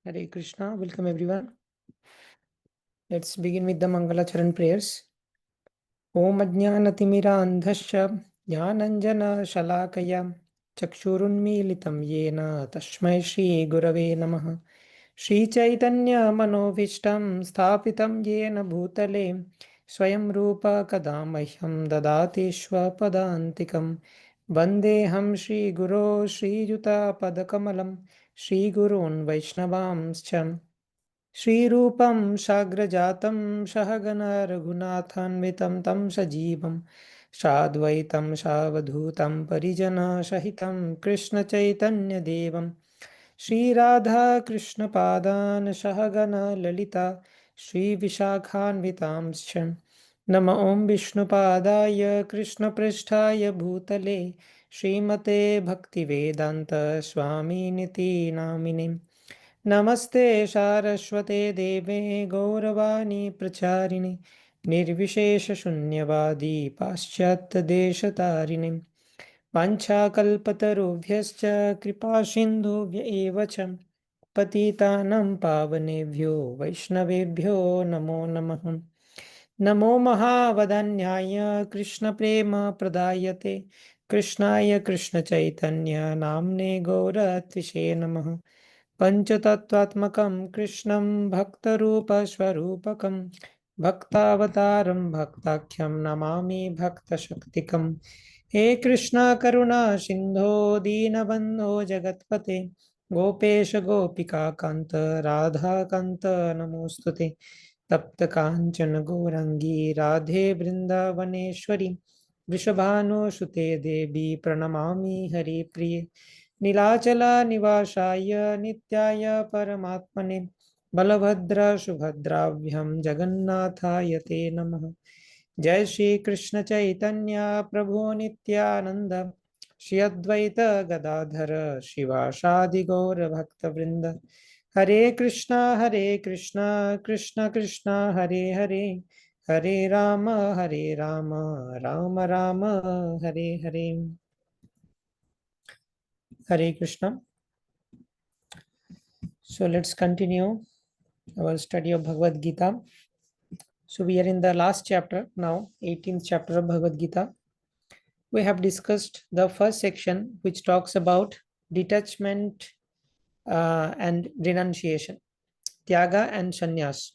Hare Krishna, welcome everyone. Let's begin with the Mangala Charan prayers. Om Ajnanatimiraandhasya Jnananjana Shalakaya Chakshurunmilitam Yena Tashmai Shri Gurave Namaha Shri Chaitanya Manovishtam Sthapitam Yena Bhutale Swayam Rupa Kadamahyam Dadati Padantikam Vandeham Shri Guru Shri Yuta Padakamalam Shri Gurun Vaishnavamscham श्रीरूपं साग्रजातं सहगण रघुनाथान्वितं तं सजीवं साद्वैतं सावधूतं परिजनसहितं कृष्णचैतन्यदेवं श्रीराधाकृष्णपादान् सहगण ललिता श्रीविशाखान्वितांश्च नम ॐ विष्णुपादाय कृष्णपृष्ठाय भूतले श्रीमते भक्तिवेदान्त स्वामिनिति नामिने नमस्ते सारस्वते देवे गौरवाणी प्रचारिणे निर्विशेषशून्यवादी पाश्चात्यदेशतारिणे वाञ्छाकल्पतरुभ्यश्च कृपासिन्धुभ्य एव च पतितानां पावनेभ्यो वैष्णवेभ्यो नमो नमः नमो महावदन्याय कृष्णप्रेमप्रदायते कृष्णाय कृष्णचैतन्य नाम्ने गौरत्विषे नमः पंचतत्वात्मकं कृष्णं भक्तरूपस्वरूपकं भक्तावतारं भक्ताख्यं नमामि भक्तशक्तिकं हे कृष्ण करुणा सिन्धो दीनबन्धो जगत्पते गोपेश गोपिका कान्त राधा कान्त नमोस्तुते तप्त काञ्चन गौरंगी राधे वृन्दावनेश्वरी वृषभानुसुते देवी प्रणमामि हरिप्रिये नीलाचल निवासाय नित्याय परमात्मने बलभद्र सुभद्राभ्यां जगन्नाथाय ते नमः जय श्री कृष्ण चैतन्य प्रभु नित्यानंद श्री अद्वैत गदाधर शिवासादि गौर भक्तवृंद हरे Krishna Krishna Krishna Hare Hare Hare Ram Ram Ram Hare Hare Hare Krishna. So let's continue our study of Bhagavad Gita. So we are in the last chapter now, 18th chapter of Bhagavad Gita. We have discussed the first section, which talks about detachment and renunciation, tyaga and sannyas.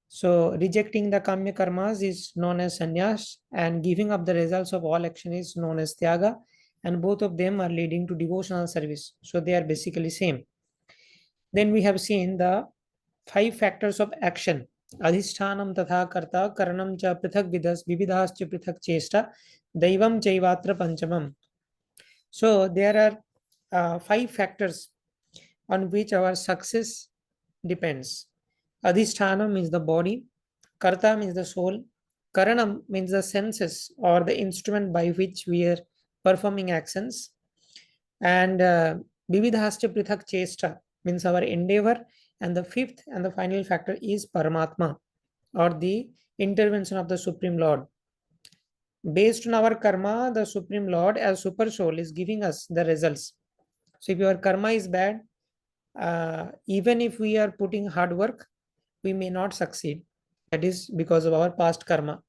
So rejecting the kamya karmas is known as sannyas, and giving up the results of all action is known as tyaga, and both of them are leading to devotional service. So they are basically same. Then we have seen the 5 factors of action. Adhishtanam tatha karta karanam cha prithak vividhascha prithak chesta daivam chaivatra panchamam. So there are 5 factors on which our success depends. Adhishtanam means the body, karta means the soul, karanam means the senses or the instrument by which we are performing actions, and vividhascha prithak chesta means our endeavor, and the 5th and the final factor is Paramatma or the intervention of the Supreme Lord. Based on our karma, the Supreme Lord as Super Soul is giving us the results. So if your karma is bad, even if we are putting hard work, we may not succeed. That is because of our past karma.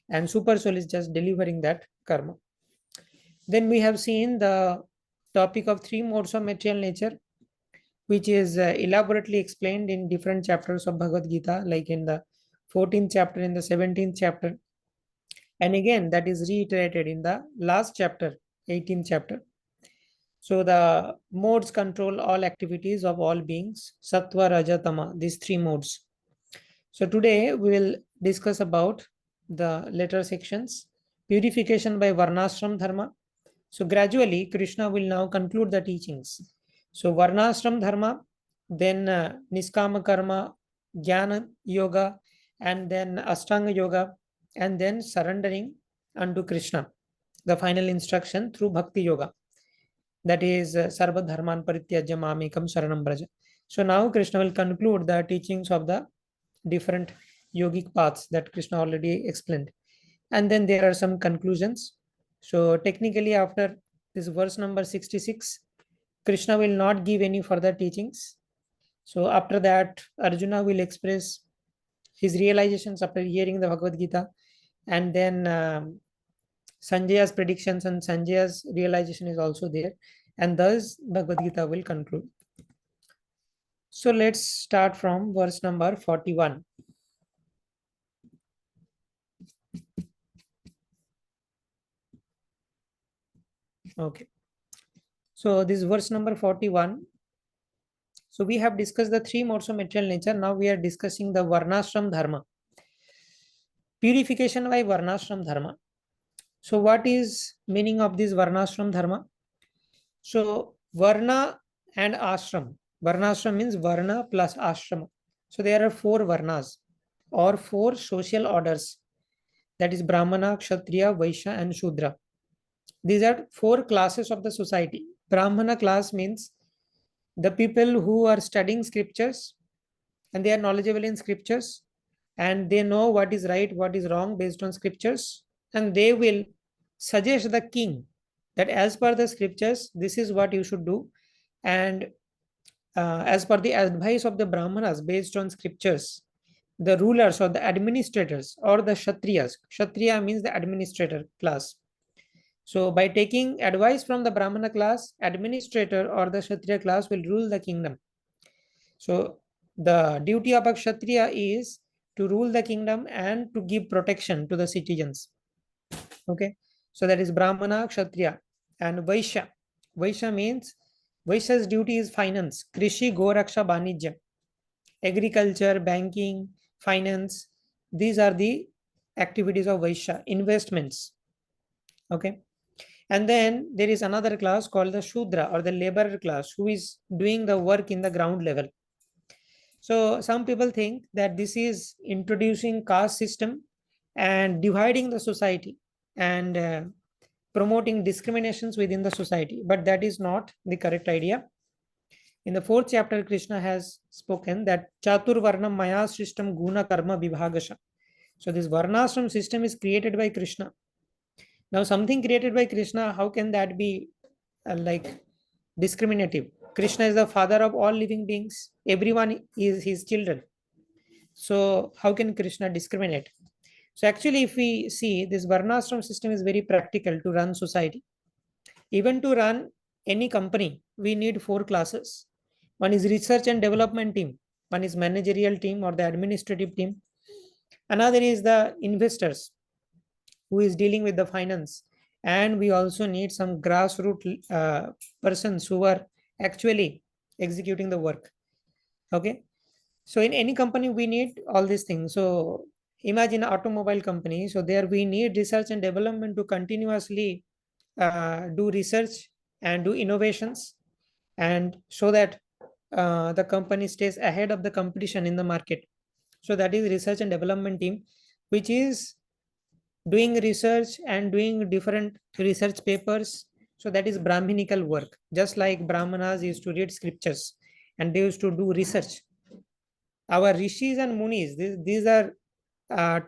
And Super Soul is just delivering that karma. Then we have seen the topic of 3 modes of material nature, which is elaborately explained in different chapters of Bhagavad Gita, like in the 14th chapter, in the 17th chapter, and again that is reiterated in the last chapter, 18th chapter. So the modes control all activities of all beings, sattva, raja, tama, these 3 modes. So today we will discuss about the later sections, purification by varnashram dharma. So gradually Krishna will now conclude the teachings. So varnashram dharma, then niskama karma, jnana yoga, and then ashtanga yoga, and then surrendering unto Krishna, the final instruction through bhakti yoga, that is sarva dharman parityajya mamekam saranam braja. So now Krishna will conclude the teachings of the different yogic paths that Krishna already explained, and then there are some conclusions. So technically after this verse number 66, Krishna will not give any further teachings, So after that, Arjuna will express his realizations after hearing the Bhagavad Gita, and then Sanjaya's predictions and Sanjaya's realization is also there, and thus Bhagavad Gita will conclude. So let's start from verse number 41. Okay. So this verse number 41. So we have discussed the three modes of material nature. Now we are discussing the Varnashram Dharma. Purification by Varnashram Dharma. So what is meaning of this Varnashram Dharma? So Varna and Ashram. Varnashram means Varna plus Ashrama. So there are four Varnas or four social orders. That is Brahmana, Kshatriya, Vaishya and Shudra. These are four classes of the society. Brahmana class means the people who are studying scriptures and they are knowledgeable in scriptures and they know what is right, what is wrong based on scriptures, and they will suggest the king that as per the scriptures, this is what you should do. And as per the advice of the Brahmanas based on scriptures, the rulers or the administrators or the Kshatriyas, Kshatriya means the administrator class. So by taking advice from the Brahmana class, administrator or the Kshatriya class will rule the kingdom. So the duty of a Kshatriya is to rule the kingdom and to give protection to the citizens. Okay, so that is Brahmana, Kshatriya. And Vaishya. Vaishya means, Vaishya's duty is finance, Krishi, Goraksha, Banijya, agriculture, banking, finance. These are the activities of Vaishya, investments. Okay. And then there is another class called the Shudra or the laborer class who is doing the work in the ground level. So some people think that this is introducing caste system and dividing the society and promoting discriminations within the society, but that is not the correct idea. In the fourth chapter, Krishna has spoken that Chatur Varnam Maya system Guna Karma Vibhagasha. So this Varnashram system is created by Krishna. Now something created by Krishna, how can that be like discriminative? Krishna is the father of all living beings. Everyone is his children. So how can Krishna discriminate? So actually, if we see, this Varnashram system is very practical to run society. Even to run any company, we need four classes. One is research and development team. One is managerial team or the administrative team. Another is the investors who is dealing with the finance. And we also need some grassroots persons who are actually executing the work. Okay. So in any company, we need all these things. So imagine an automobile company. So there we need research and development to continuously do research and do innovations, and so that the company stays ahead of the competition in the market. So that is research and development team, which is doing research and doing different research papers. So that is Brahminical work. Just like Brahmanas used to read scriptures and they used to do research. Our rishis and munis, these are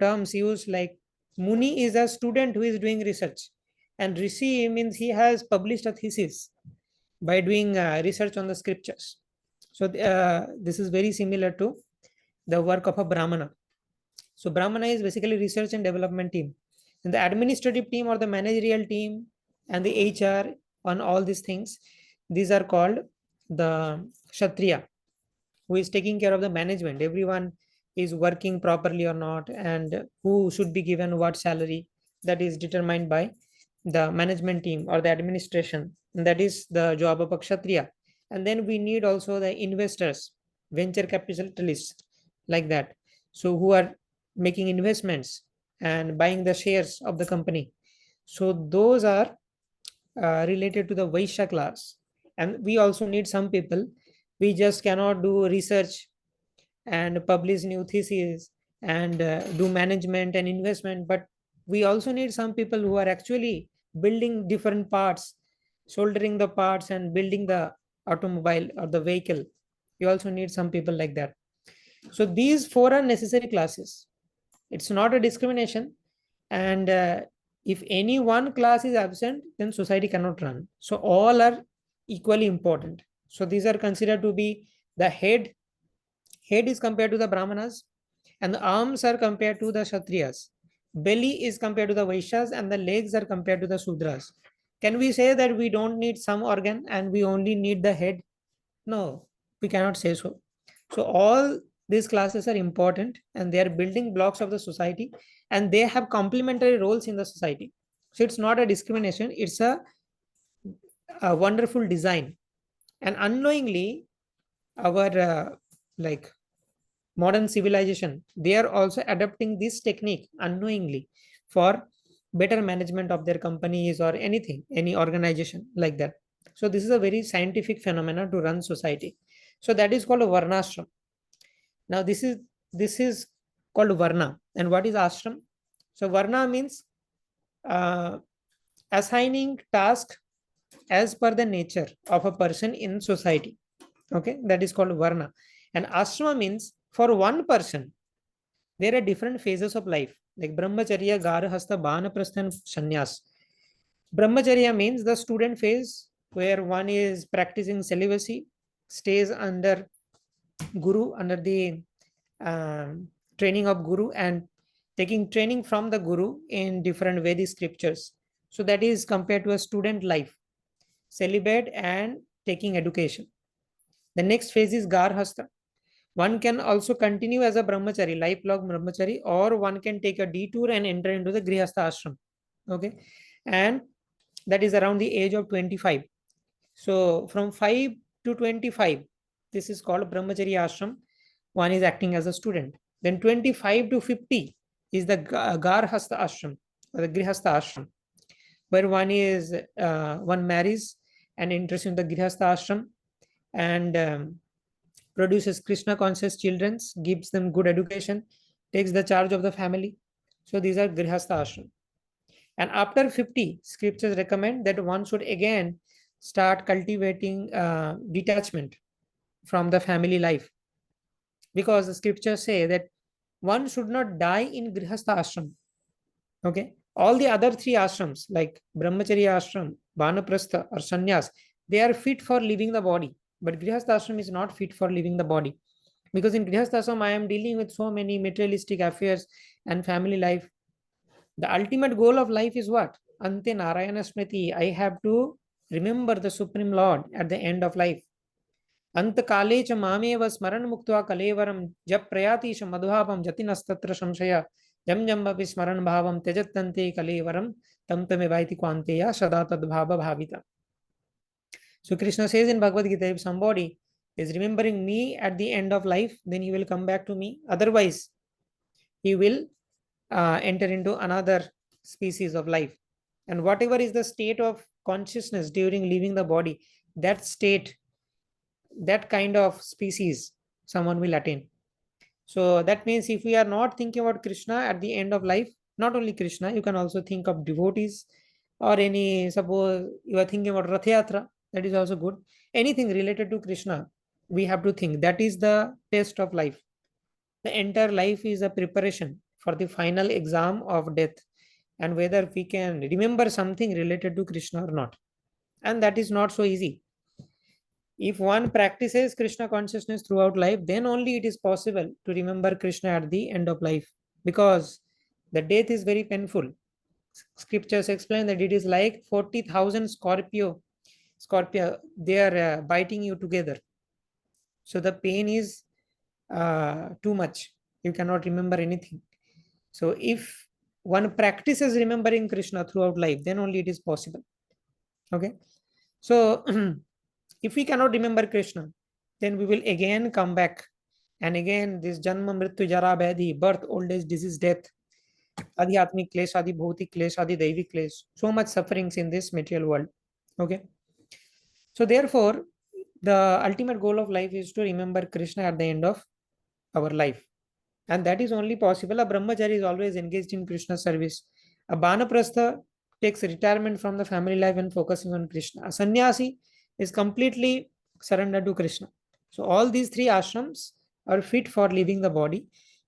terms used like Muni is a student who is doing research, and Rishi means he has published a thesis by doing research on the scriptures. So this is very similar to the work of a Brahmana. So Brahmana is basically research and development team. And the administrative team or the managerial team and the HR on all these things, these are called the Kshatriya, who is taking care of the management. Everyone is working properly or not, and who should be given what salary, that is determined by the management team or the administration. And that is the job of a Kshatriya. And then we need also the investors, venture capitalists, like that. So who are making investments and buying the shares of the company. So those are related to the Vaishya class. And we also need some people. We just cannot do research and publish new theses and do management and investment, but we also need some people who are actually building different parts, soldering the parts and building the automobile or the vehicle. You also need some people like that. So these four are necessary classes. It's not a discrimination. And if any one class is absent, then society cannot run. So all are equally important. So these are considered to be the head Head is compared to the Brahmanas, and the arms are compared to the Kshatriyas. Belly is compared to the Vaishyas, and the legs are compared to the Sudras. Can we say that we don't need some organ and we only need the head? No, we cannot say so. So all these classes are important and they are building blocks of the society and they have complementary roles in the society. So it's not a discrimination, it's a wonderful design. And unknowingly, our like modern civilization, they are also adopting this technique unknowingly for better management of their companies or anything, any organization like that. So this is a very scientific phenomena to run society. So that is called a varnashram. Now this is called varna. And what is ashram? So varna means uh, assigning task as per the nature of a person in society. Okay, that is called varna. And ashrama means for one person there are different phases of life, like brahmacharya, garahastha, banaprastha, and sannyas. Brahmacharya means the student phase where one is practicing celibacy, stays under guru, under the training of guru, and taking training from the guru in different Vedic scriptures. So that is compared to a student life, celibate and taking education. The next phase is garhastha. One can also continue as a brahmachari, lifelong brahmachari, or one can take a detour and enter into the grihastha ashram. Okay, and that is around the age of 25. So from 5 to 25, this is called brahmachari ashram. One is acting as a student. Then 25 to 50 is the garhastha ashram or the grihastha ashram, where one marries and enters in the grihastha ashram and produces Krishna conscious children, gives them good education, takes the charge of the family. So these are grihastha ashram. And after 50, scriptures recommend that one should again start cultivating detachment from the family life, because the scriptures say that one should not die in grihastha ashram. Okay, all the other three ashrams like brahmacharya ashram, vanaprastha, or sannyas, they are fit for leaving the body, but grihastha ashram is not fit for leaving the body, because in grihastha ashram I am dealing with so many materialistic affairs and family life. The ultimate goal of life is what? Ante narayana smriti. I have to remember the supreme lord at the end of life. अंत काले च मामेव स्मरण मुक्त्वा कलेवरम जब प्रयातीश मधुभावम जतिनस्तत्र संशय जम जम अपि स्मरण भावम त्यजत्यन्ते कलेवरम तम तमेवाइति क्वान्तेया सदा तद्भाव भाविता. So Krishna says in Bhagavad Gita, if somebody is remembering me at the end of life, then he will come back to me. Otherwise, he will enter into another species of life. And whatever is the state of consciousness during leaving the body, that state, that kind of species someone will attain. So that means if we are not thinking about Krishna at the end of life, not only Krishna, you can also think of devotees or any, suppose you are thinking about Rath Yatra, that is also good. Anything related to Krishna, we have to think. That is the test of life. The entire life is a preparation for the final exam of death, and whether we can remember something related to Krishna or not. And that is not so easy. If one practices Krishna consciousness throughout life, then only it is possible to remember Krishna at the end of life, because the death is very painful. Scriptures explain that it is like 40,000 scorpio, they are biting you together. So the pain is too much. You cannot remember anything. So if one practices remembering Krishna throughout life, then only it is possible. Okay. So if we cannot remember Krishna, then we will again come back. And again, this Janma, Mrityu, Jara, Vyadhi, birth, old age, disease, death, Adhyatmik Klesh, Adi Bhautik Klesh, Adi Daivik Klesh. So much sufferings in this material world. Okay. So therefore, the ultimate goal of life is to remember Krishna at the end of our life. And that is only possible. A brahmachari is always engaged in Krishna service. A banaprastha takes retirement from the family life and focusing on Krishna. A sannyasi is completely surrendered to Krishna. So all these three ashrams are fit for leaving the body.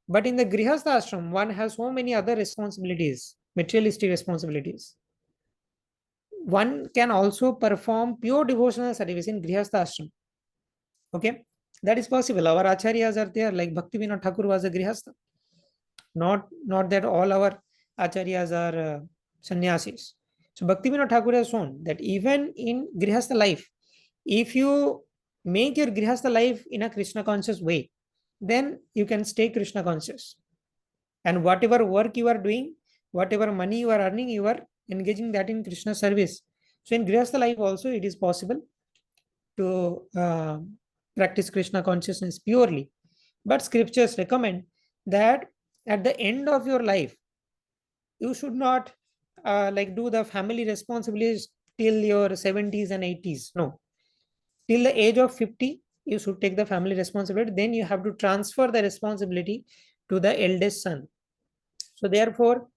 But in the grihastha ashram, one has so many other responsibilities, materialistic responsibilities. One can also perform pure devotional service in grihastha ashram. Okay. That is possible. Our acharyas are there, like Bhakti Vinod Thakur was a grihastha. Not that all our acharyas are sannyasis. So Bhakti Vinod Thakur has shown that even in grihastha life, if you make your grihastha life in a Krishna conscious way, then you can stay Krishna conscious. And whatever work you are doing, whatever money you are earning, you are engaging that in Krishna service. So in grihastha life also, it is possible to practice Krishna consciousness purely. But scriptures recommend that at the end of your life, you should not like do the family responsibilities till your 70s and 80s. No, till the age of 50, you should take the family responsibility. Then you have to transfer the responsibility to the eldest son. So therefore,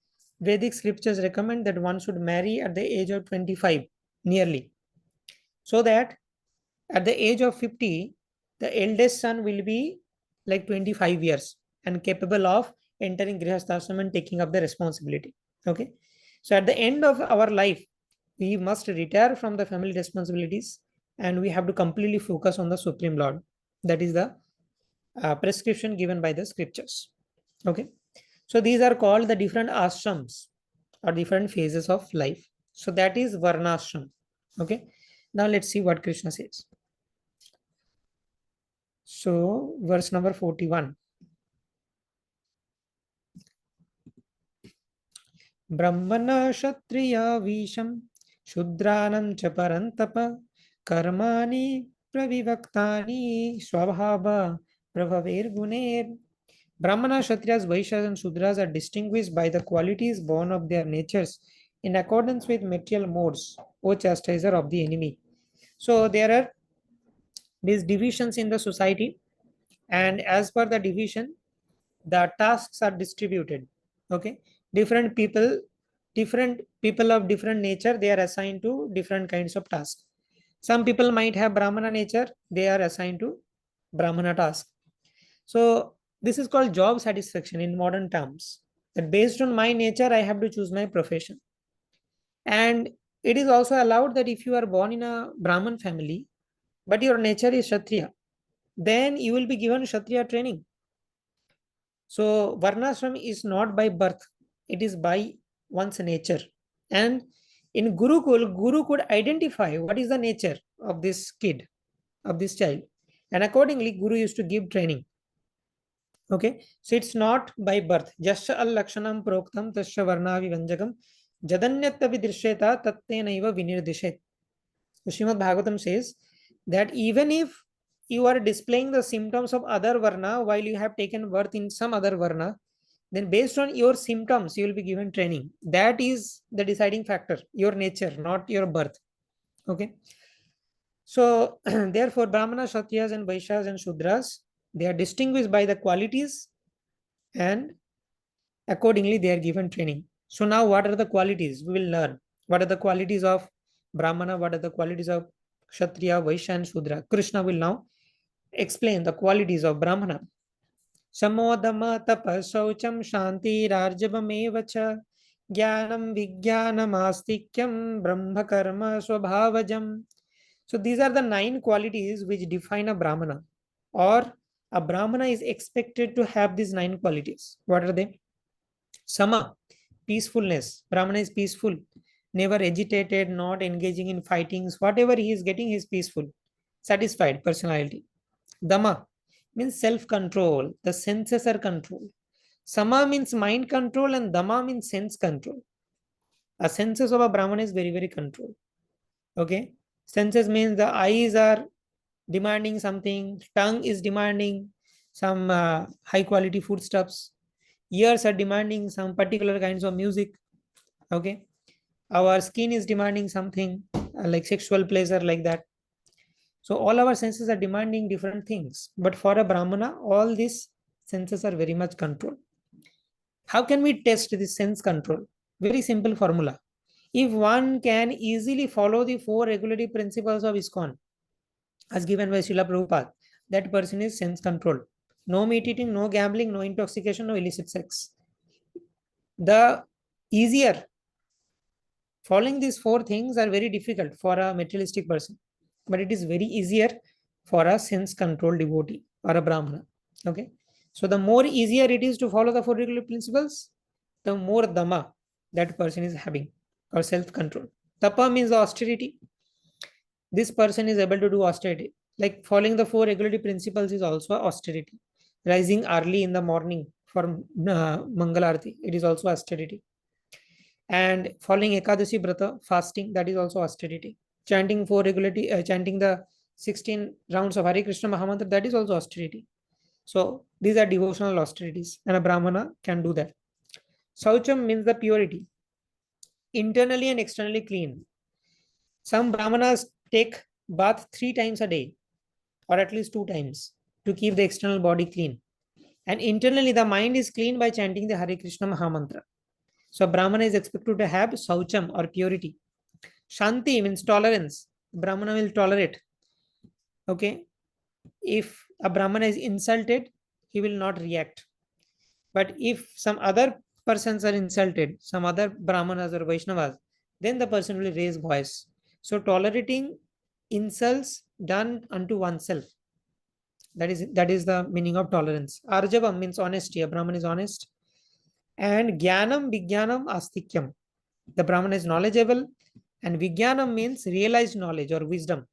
Vedic scriptures recommend that one should marry at the age of 25, nearly, so that at the age of 50, the eldest son will be like 25 years and capable of entering Grihasthashram and taking up the responsibility. Okay. So at the end of our life, we must retire from the family responsibilities and we have to completely focus on the Supreme Lord. That is the prescription given by the scriptures. Okay. So these are called the different ashrams or different phases of life. So that is Varnashram. Okay. Now let's see what Krishna says. So verse number 41. Brahmana Kshatriya Visham Shudranam cha parantapa Karmani Pravivaktani Swabhava Prabhaver Guner. Brahmana, Kshatriyas, Vaishyas and Shudras are distinguished by the qualities born of their natures in accordance with material modes, O chastiser of the enemy. So there are these divisions in the society, and as per the division, the tasks are distributed. Okay, different people of different nature, they are assigned to different kinds of tasks. Some people might have Brahmana nature, they are assigned to Brahmana task. So this is called job satisfaction in modern terms, that based on my nature I have to choose my profession. And it is also allowed that if you are born in a Brahman family but your nature is Kshatriya, then you will be given Kshatriya training. So Varnashram is not by birth, it is by one's nature. And in Gurukul, Guru could identify what is the nature of this kid, of this child. And accordingly, Guru used to give training. Okay, so it's not by birth. Jasya al lakshanam proktam tasya varnavi vanjagam jadanyatavi drishyeta tattenaiva vinirdishet. So Srimad Bhagavatam says that even if you are displaying the symptoms of other varna while you have taken birth in some other varna, then based on your symptoms, you will be given training. That is the deciding factor, your nature, not your birth. Okay. So therefore, Brahmana, Kshatriyas and Vaishyas and Shudras, they are distinguished by the qualities and accordingly they are given training. So now what are the qualities? We will learn. What are the qualities of Brahmana? What are the qualities of Kshatriya, Vaishya and Shudra? Krishna will now explain the qualities of Brahmana. Samodama tapa saucham shanti rarjabameva cha jnanam vijnanam astikyam brahma karma swabhavajam. So these are the 9 qualities which define a Brahmana, or a Brahmana is expected to have these 9 qualities. What are they? Sama, peacefulness. Brahmana is peaceful, never agitated, not engaging in fightings. Whatever he is getting, he is peaceful, satisfied personality. Dama means self-control. The senses are controlled. Sama means mind control and Dama means sense control. A senses of a Brahmana is very, very controlled. Okay. Senses means the eyes are demanding something, tongue is demanding some high quality foodstuffs, ears are demanding some particular kinds of music. Okay. Our skin is demanding something like sexual pleasure, like that. So all our senses are demanding different things. But for a Brahmana, all these senses are very much controlled. How can we test this sense control? Very simple formula. If one can easily follow the 4 regulatory principles of ISKCON, as given by Srila Prabhupada, that person is sense controlled. No meat eating, no gambling, no intoxication, no illicit sex. The easier, following these 4 things are very difficult for a materialistic person, but it is very easier for a sense-controlled devotee or a Brahmana. Okay. So the more easier it is to follow the four regular principles, the more dhamma that person is having or self-control. Tapa means austerity. This person is able to do austerity. Like following the four regulatory principles is also austerity. Rising early in the morning for Mangalarti, it is also austerity. And following Ekadashi Brata, fasting, that is also austerity. Chanting four regulatory, chanting the 16 rounds of Hare Krishna Mahamantra, that is also austerity. So these are devotional austerities, and a Brahmana can do that. Saucham means the purity, internally and externally clean. Some Brahmanas take bath 3 times a day, or at least 2 times, to keep the external body clean. And internally, the mind is clean by chanting the Hare Krishna Mahamantra. So, Brahmana is expected to have Saucham or purity. Shanti means tolerance. Brahmana will tolerate. Okay. If a Brahmana is insulted, he will not react. But if some other persons are insulted, some other Brahmanas or Vaishnavas, then the person will raise voice. So, tolerating insults done unto oneself. That is the meaning of tolerance. Arjavam means honesty. A Brahman is honest. And Jnanam, Vijnanam, Astikyam. The Brahman is knowledgeable. And Vijnanam means realized knowledge or wisdom.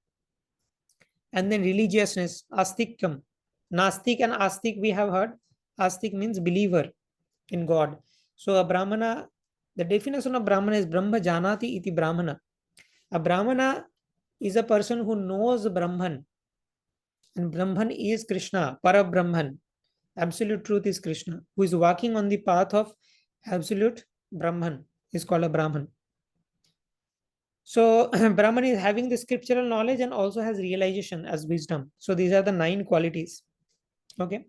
And then religiousness, Astikyam. Nastik and Astik we have heard. Astik means believer in God. So a Brahmana, the definition of Brahmana is Brahma Janati iti Brahmana. A Brahmana is a person who knows Brahman. And Brahman is Krishna, Parabrahman. Absolute truth is Krishna, who is walking on the path of absolute Brahman, is called a Brahman. So Brahman is having the scriptural knowledge and also has realization as wisdom. So these are the 9 qualities. Okay.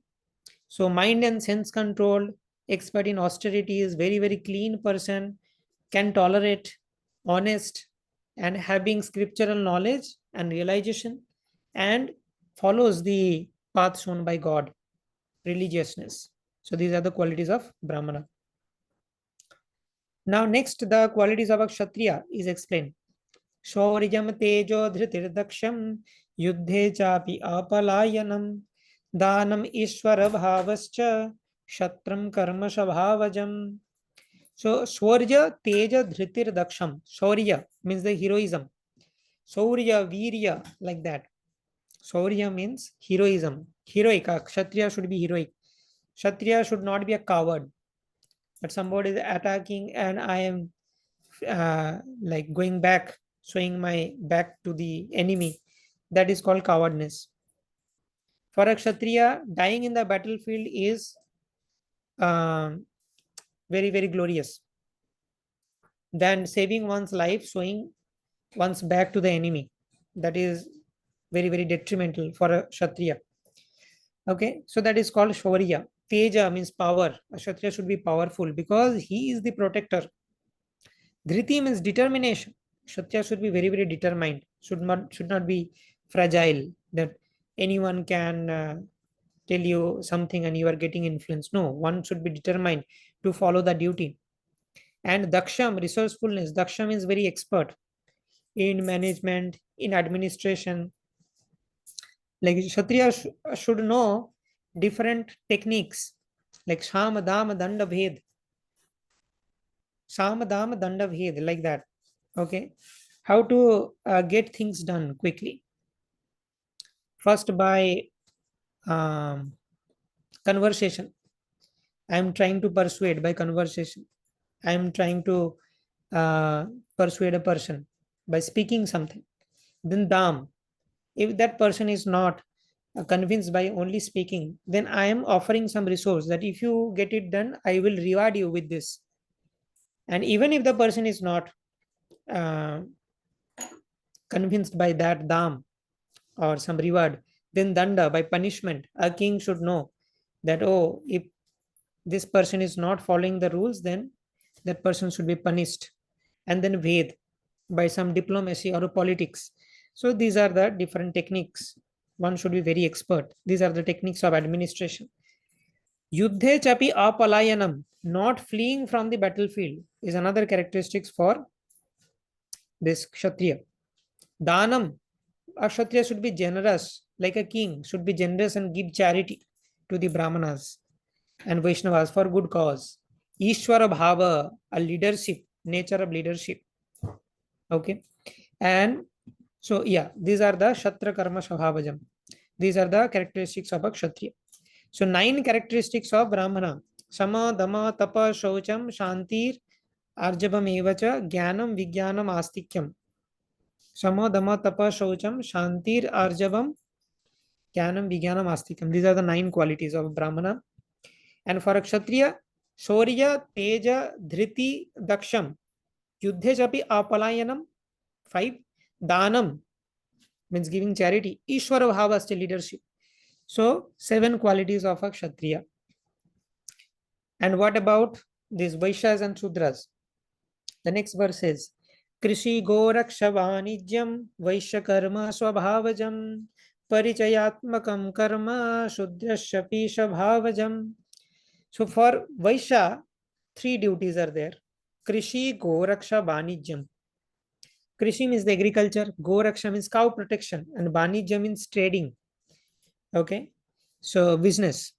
So mind and sense controlled, expert in austerity, is very, very clean person, can tolerate, honest, and having scriptural knowledge and realization, and follows the path shown by God, religiousness. So these are the qualities of Brahmana. Now next, the qualities of a Kshatriya is explained. Shauryam tejo dhritir yuddhe chapi apalayanam danam ishvara bhavascha shatram karma shabhavajam. So Shaurya teja dhritir daksham. Shaurya means the heroism. Shaurya, virya, like that. Shaurya means heroism. Heroic. A Kshatriya should be heroic. Kshatriya should not be a coward. But somebody is attacking and I am like going back, showing my back to the enemy. That is called cowardness. For a Kshatriya, dying in the battlefield is very, very glorious than saving one's life, showing one's back to the enemy. That is very, very detrimental for a Kshatriya. Okay, so that is called Shaurya. Teja means power. A Kshatriya should be powerful because he is the protector. Dhriti means determination. Kshatriya should be very, very determined. Should not be fragile, that anyone can tell you something and you are getting influenced. No, one should be determined to follow the duty. And Daksham, resourcefulness. Daksham is very expert in management, in administration. Like Kshatriya should know different techniques like Shama, Dama, Danda, Bhed. Shama, Dama, Danda, Bhed, like that. Okay. How to get things done quickly. First, by conversation. I am trying to persuade by conversation. I am trying to persuade a person by speaking something. Then Dam. If that person is not convinced by only speaking, then I am offering some resource that if you get it done, I will reward you with this. And even if the person is not convinced by that Dam or some reward, then Danda, by punishment. A king should know that, oh, if this person is not following the rules, then that person should be punished. And then Ved, by some diplomacy or politics. So these are the different techniques. One should be very expert. These are the techniques of administration. Yuddhe chapi apalayanam, not fleeing from the battlefield, is another characteristics for this Kshatriya. Danam, a Kshatriya should be generous like a king, should be generous and give charity to the Brahmanas and Vaishnavas for good cause. Ishwara Bhava, a leadership, nature of leadership. Okay. And so, yeah, these are the Shatra Karma Shabhavajam. These are the characteristics of a Kshatriya. So, 9 characteristics of Brahmana: Sama, Dama, Tapa, Shaucham, Shantir, Arjabam Evacha, Jnanam, Vijnanam, Astikyam. Sama, Dama, Tapa, Shaucham, Shantir, Arjabam, Jnanam, Vijnanam, Astikyam. These are the 9 qualities of Brahmana. And for a Kshatriya, Shaurya, Teja, Dhriti, Daksham, Yuddhe Chapi Apalayanam. 5. Danam means giving charity. Ishwara Bhava, still leadership. So 7 qualities of a Kshatriya. And what about these Vaishyas and Shudras? The next verse says, Krishi Goraksha Vanijyam Vaishya Karma Swabhavajam Parichayatmakam Karma Shudrasya Pisha Bhavajam. So for Vaishya, 3 duties are there. Krishi Goraksha Vanijyam. Krishi means the agriculture, Goraksha means cow protection, and Vanijya means trading. Okay, so business,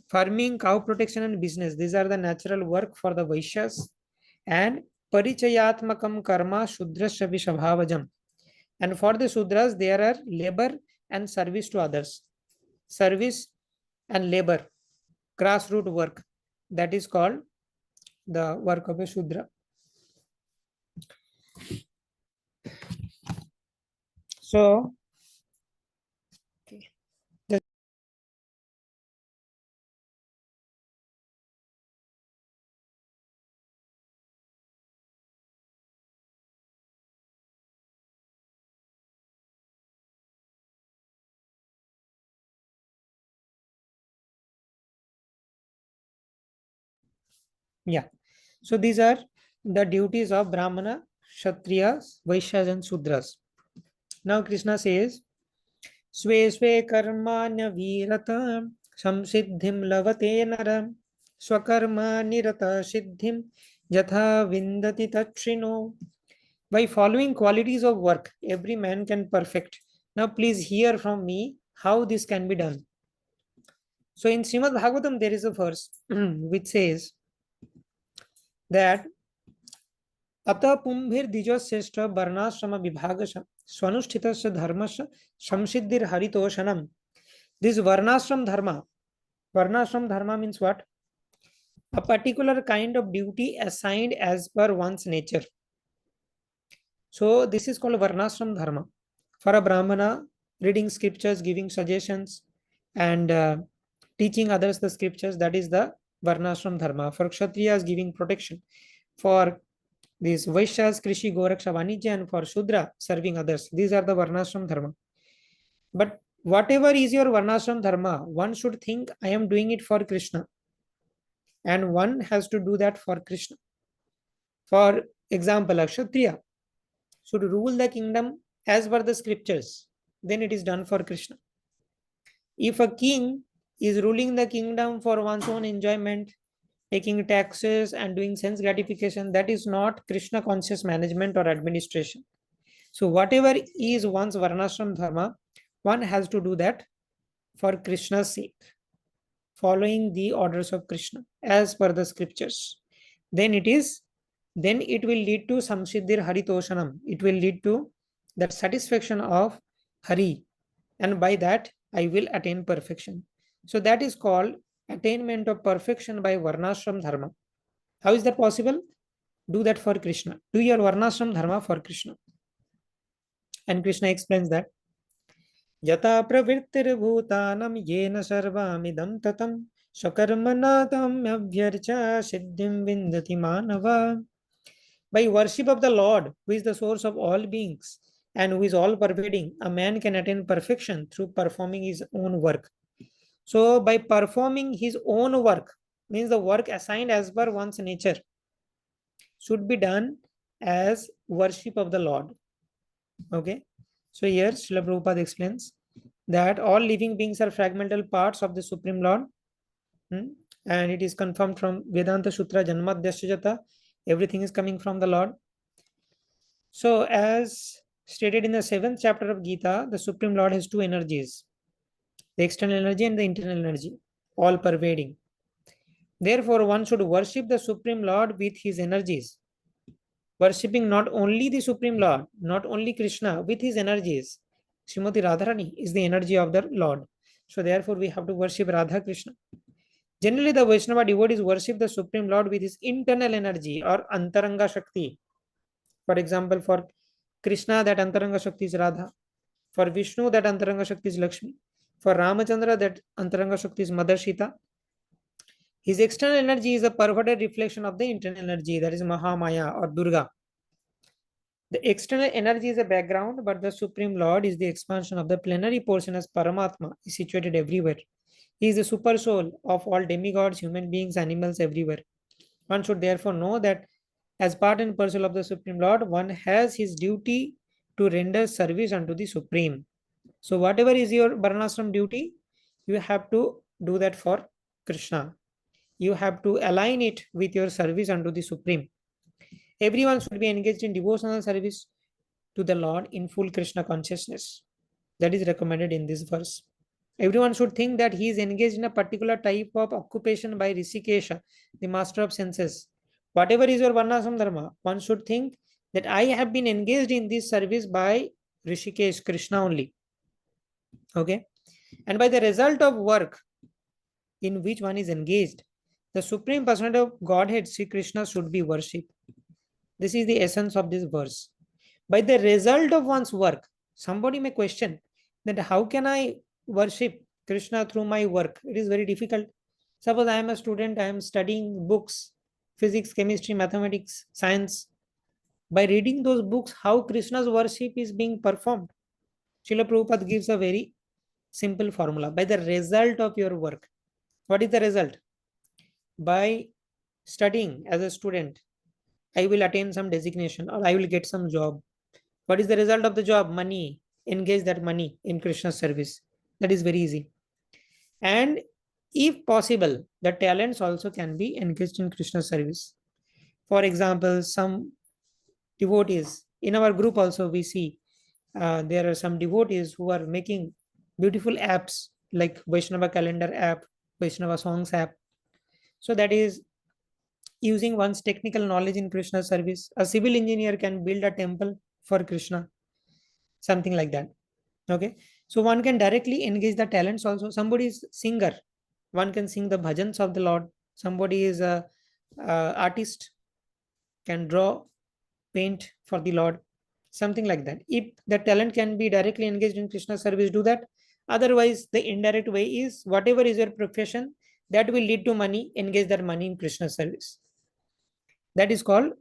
farming, cow protection, and business. These are the natural work for the Vaishyas. And Parichayatmakam Karma Shudrasya Vishabhavajam. And for the Sudras, there are labor and service to others. Service and labor, grassroots work. That is called the work of a Shudra. So, okay. Yeah. So these are the duties of Brahmana, Kshatriyas, Vaishyas, and Sudras. Now Krishna says, Sve Sve Karmanya Virata Samsiddhim Lavate Nara Swakarma Nirata Siddhim Yatha Vindati Tachrino. By following qualities of work, every man can perfect. Now please hear from me how this can be done. So in Srimad Bhagavatam, there is a verse which says that Ata Pumbhir Dijo Seshta Varnashrama Vibhagasha Swanushthitasya Dharmasya Samsiddhir Haritoshanam. This Varnashram Dharma means what? A particular kind of duty assigned as per one's nature. So this is called Varnashram Dharma. For a Brahmana, reading scriptures, giving suggestions, and teaching others the scriptures, that is the Varnashram Dharma. For Kshatriyas, giving protection. For these Vaishyas, Krishi, Goraksha, Vanijya, and for Shudra, serving others. These are the Varnashram Dharma. But whatever is your Varnashram Dharma, one should think, I am doing it for Krishna. And one has to do that for Krishna. For example, a Kshatriya should rule the kingdom as per the scriptures. Then it is done for Krishna. If a king is ruling the kingdom for one's own enjoyment, taking taxes and doing sense gratification, that is not Krishna conscious management or administration. So whatever is one's Varnashram Dharma, one has to do that for Krishna's sake, following the orders of Krishna as per the scriptures. Then it will lead to Samsiddhir Haritoshanam. It will lead to that satisfaction of Hari, and by that I will attain perfection. So that is called attainment of perfection by Varnashram Dharma. How is that possible? Do that for Krishna. Do your Varnashram Dharma for Krishna. And Krishna explains that Yata pravrittir bhutanam yena sarvamidam tatam sakarmanatam abhyarcha siddhim vindati manava. By worship of the Lord, who is the source of all beings and who is all pervading, a man can attain perfection through performing his own work. So by performing his own work, means the work assigned as per one's nature, should be done as worship of the Lord. Okay. So here Srila Prabhupada explains that all living beings are fragmental parts of the Supreme Lord. And it is confirmed from Vedanta Sutra Janmadhyasya. Everything is coming from the Lord. So as stated in the 7th chapter of Gita, the Supreme Lord has 2 energies. The external energy and the internal energy, all pervading. Therefore, one should worship the Supreme Lord with his energies. Worshipping not only the Supreme Lord, not only Krishna, with his energies. Srimati Radharani is the energy of the Lord. So therefore, we have to worship Radha Krishna. Generally, the Vaishnava devotees worship the Supreme Lord with his internal energy or Antaranga Shakti. For example, for Krishna, that Antaranga Shakti is Radha. For Vishnu, that Antaranga Shakti is Lakshmi. For Ramachandra, that Antaranga Shakti is Mother Sita. His external energy is a perverted reflection of the internal energy, that is Mahamaya or Durga. The external energy is a background, but the Supreme Lord is the expansion of the plenary portion as Paramatma, is situated everywhere. He is the super soul of all demigods, human beings, animals, everywhere. One should therefore know that as part and parcel of the Supreme Lord, one has his duty to render service unto the Supreme. So whatever is your Varnashram duty, you have to do that for Krishna. You have to align it with your service unto the Supreme. Everyone should be engaged in devotional service to the Lord in full Krishna consciousness. That is recommended in this verse. Everyone should think that he is engaged in a particular type of occupation by Rishikesha, the master of senses. Whatever is your Varnashram Dharma, one should think that I have been engaged in this service by Rishikesh, Krishna only. Okay? And by the result of work in which one is engaged, the Supreme Personality of Godhead, Sri Krishna, should be worshipped. This is the essence of this verse. By the result of one's work, somebody may question that how can I worship Krishna through my work? It is very difficult. Suppose I am a student, I am studying books, physics, chemistry, mathematics, science. By reading those books, how Krishna's worship is being performed? Srila Prabhupada gives a very simple formula. By the result of your work. What is the result? By studying as a student, I will attain some designation or I will get some job. What is the result of the job? Money. Engage that money in Krishna's service. That is very easy. And if possible, the talents also can be engaged in Krishna's service. For example, some devotees, in our group also we see there are some devotees who are making beautiful apps like Vaishnava calendar app, Vaishnava songs app. So that is using one's technical knowledge in Krishna service. A civil engineer can build a temple for Krishna, something like that. Okay, so one can directly engage the talents also. Somebody is singer, one can sing the bhajans of the Lord. Somebody is a artist, can draw, paint for the Lord, something like that. If the talent can be directly engaged in Krishna service, do that. Otherwise, the indirect way is whatever is your profession that will lead to money, engage that money in Krishna service. That is called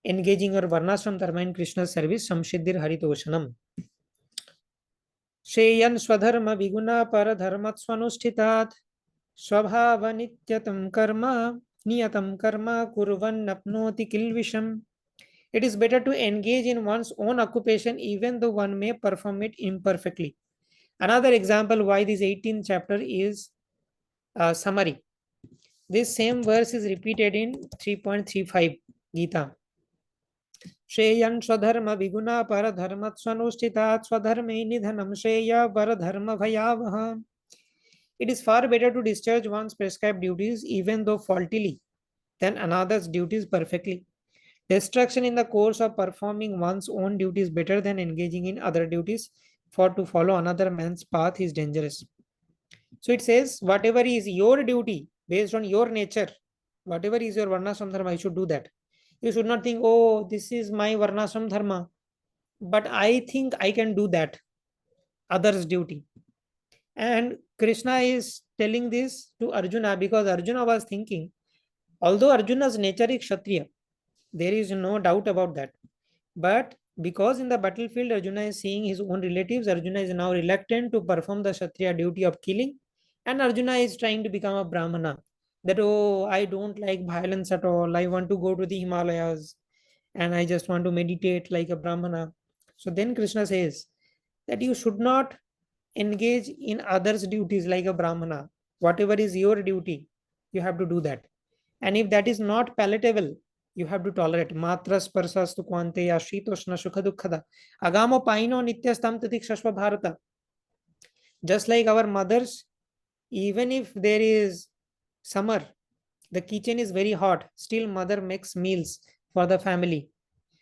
engaging your Varnashram Dharma in Krishna service. Samshiddhir Haritoshanam. Sheyan Swadharma Viguna Paradharmat Swanushtitat Swabhava Nityatam Karma Niyatam Karma Kurvan Napnoti Kilvisham. It is better to engage in one's own occupation even though one may perform it imperfectly. Another example why this 18th chapter is a summary. This same verse is repeated in 3.35 Gita. Shreyan Swadharma Viguna Paradharmat Swanushtitat Swadharme Nidhanam Shreya Paradharma Bhayavaha. It is far better to discharge one's prescribed duties even though faultily than another's duties perfectly. Destruction in the course of performing one's own duty is better than engaging in other duties, for to follow another man's path is dangerous. So it says, whatever is your duty based on your nature, whatever is your Varnashram Dharma, you should do that. You should not think, oh, this is my Varnashram Dharma, but I think I can do that, others' duty. And Krishna is telling this to Arjuna because Arjuna was thinking, although Arjuna's nature is Kshatriya, there is no doubt about that. But because in the battlefield, Arjuna is seeing his own relatives, Arjuna is now reluctant to perform the Kshatriya duty of killing. And Arjuna is trying to become a Brahmana. That, oh, I don't like violence at all. I want to go to the Himalayas and I just want to meditate like a Brahmana. So then Krishna says that you should not engage in others' duties like a Brahmana. Whatever is your duty, you have to do that. And if that is not palatable, you have to tolerate. Matra sparsastu kwanteya shitoshna sukha dukkhada agamo paino nityastam titikshashva bharata. Just like our mothers Even if there is summer, the kitchen is very hot, still mother makes meals for the family.